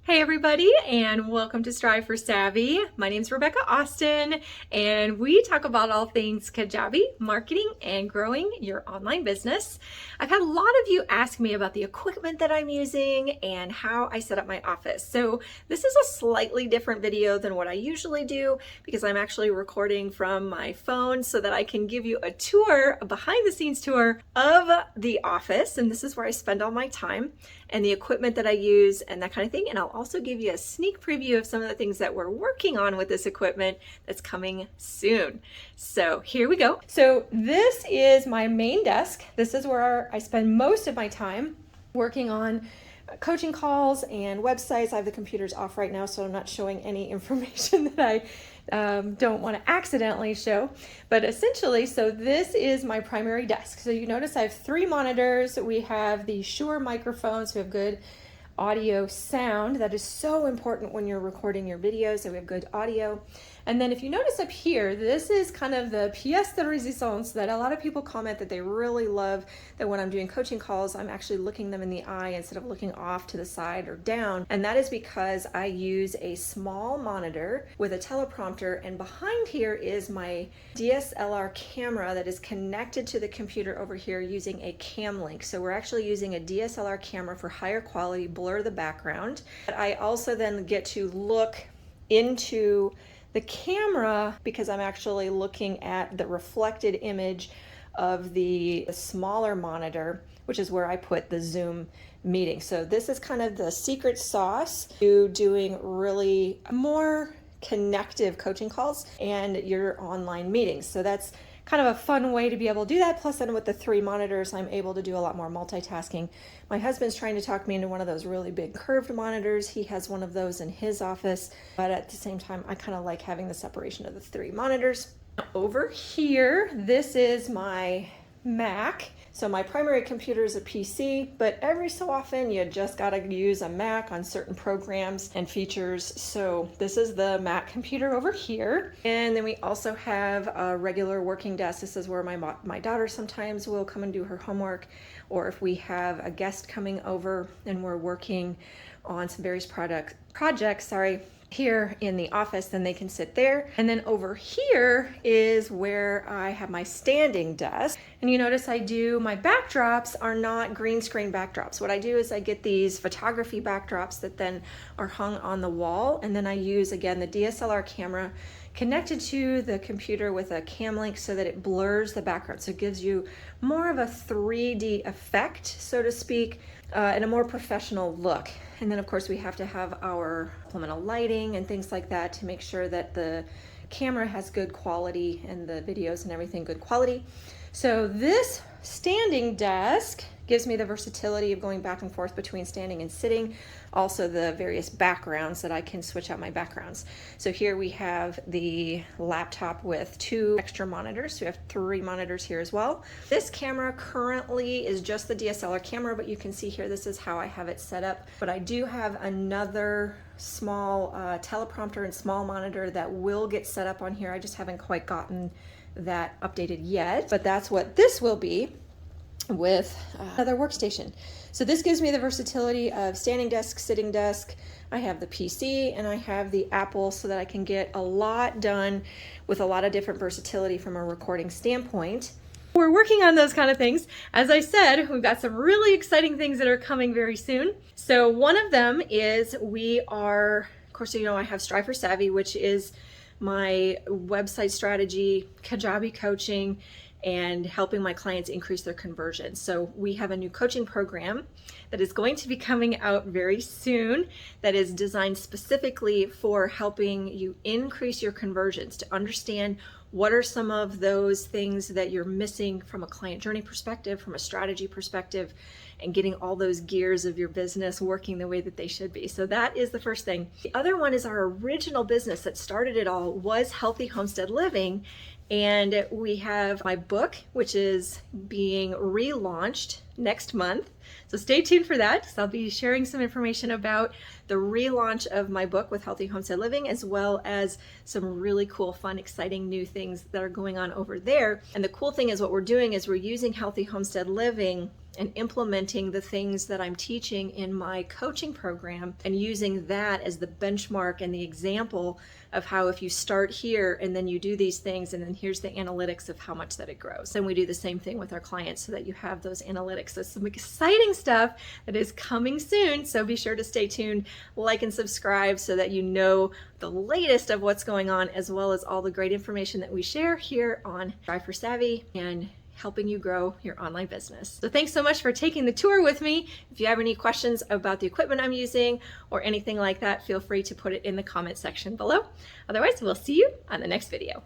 Hey everybody, and welcome to Strive for Savvy. My name is Rebecca Austin, and we talk about all things Kajabi, marketing, and growing your online business. I've had a lot of you ask me about the equipment that I'm using and how I set up my office. So this is a slightly different video than what I usually do because I'm actually recording from my phone so that I can give you a tour, a behind the scenes tour of the office. And this is where I spend all my time and the equipment that I use and that kind of thing. And I'll also give you a sneak preview of some of the things that we're working on with this equipment that's coming soon. So here we go. So this is my main desk. This is where I spend most of my time working on coaching calls and websites. I have the computers off right now, so I'm not showing any information that I don't want to accidentally show. But essentially, so this is my primary desk. So you notice I have 3 monitors. We have the Shure microphones. We have good audio sound. That is so important when you're recording your videos, so we have good audio. And then if you notice up here, this is kind of the pièce de résistance that a lot of people comment that they really love, that when I'm doing coaching calls, I'm actually looking them in the eye instead of looking off to the side or down. And that is because I use a small monitor with a teleprompter, and behind here is my DSLR camera that is connected to the computer over here using a cam link. So we're actually using a DSLR camera for higher quality, blur the background. But I also then get to look into the camera because I'm actually looking at the reflected image of the smaller monitor, which is where I put the Zoom meeting. So this is kind of the secret sauce to doing really more connective coaching calls and your online meetings. So that's kind of a fun way to be able to do that. Plus then with the 3 monitors, I'm able to do a lot more multitasking. My husband's trying to talk me into one of those really big curved monitors. He has one of those in his office, but at the same time, I kind of like having the separation of the 3 monitors. Over here, this is my Mac. So my primary computer is a PC, but every so often you just gotta use a Mac on certain programs and features. So this is the Mac computer over here. And then we also have a regular working desk. This is where my daughter sometimes will come and do her homework, or if we have a guest coming over and we're working on some various projects, here in the office, then they can sit there. And then over here is where I have my standing desk. And you notice my backdrops are not green screen backdrops. What I do is I get these photography backdrops that then are hung on the wall. And then I use, again, the DSLR camera connected to the computer with a cam link so that it blurs the background. So it gives you more of a 3D effect, so to speak, and a more professional look. And then of course we have to have our supplemental lighting and things like that to make sure that the camera has good quality and the videos and everything good quality. So this standing desk gives me the versatility of going back and forth between standing and sitting. Also the various backgrounds that I can switch out my backgrounds. So here we have the laptop with 2 extra monitors. So we have 3 monitors here as well. This camera currently is just the DSLR camera, but you can see here, this is how I have it set up. But I do have another small teleprompter and small monitor that will get set up on here. I just haven't quite gotten that updated yet, but that's what this will be with another workstation. So this gives me the versatility of standing desk, sitting desk. I have the PC and I have the Apple so that I can get a lot done with a lot of different versatility from a recording standpoint. We're working on those kind of things. As I said, we've got some really exciting things that are coming very soon. So one of them is of course, I have Strive for Savvy, which is my website strategy, Kajabi coaching, and helping my clients increase their conversion. So we have a new coaching program that is going to be coming out very soon that is designed specifically for helping you increase your conversions, to understand what are some of those things that you're missing from a client journey perspective, from a strategy perspective, and getting all those gears of your business working the way that they should be. So that is the first thing. The other one is our original business that started it all was Healthy Homestead Living. And we have my book, which is being relaunched next month. So stay tuned for that, because I'll be sharing some information about the relaunch of my book with Healthy Homestead Living, as well as some really cool, fun, exciting new things that are going on over there. And the cool thing is what we're doing is we're using Healthy Homestead Living and implementing the things that I'm teaching in my coaching program, and using that as the benchmark and the example of how if you start here and then you do these things, and then here's the analytics of how much that it grows. And we do the same thing with our clients so that you have those analytics. So some exciting stuff that is coming soon. So be sure to stay tuned, like and subscribe so that you know the latest of what's going on, as well as all the great information that we share here on Strive for Savvy and helping you grow your online business. So thanks so much for taking the tour with me. If you have any questions about the equipment I'm using or anything like that, feel free to put it in the comment section below. Otherwise, we'll see you on the next video.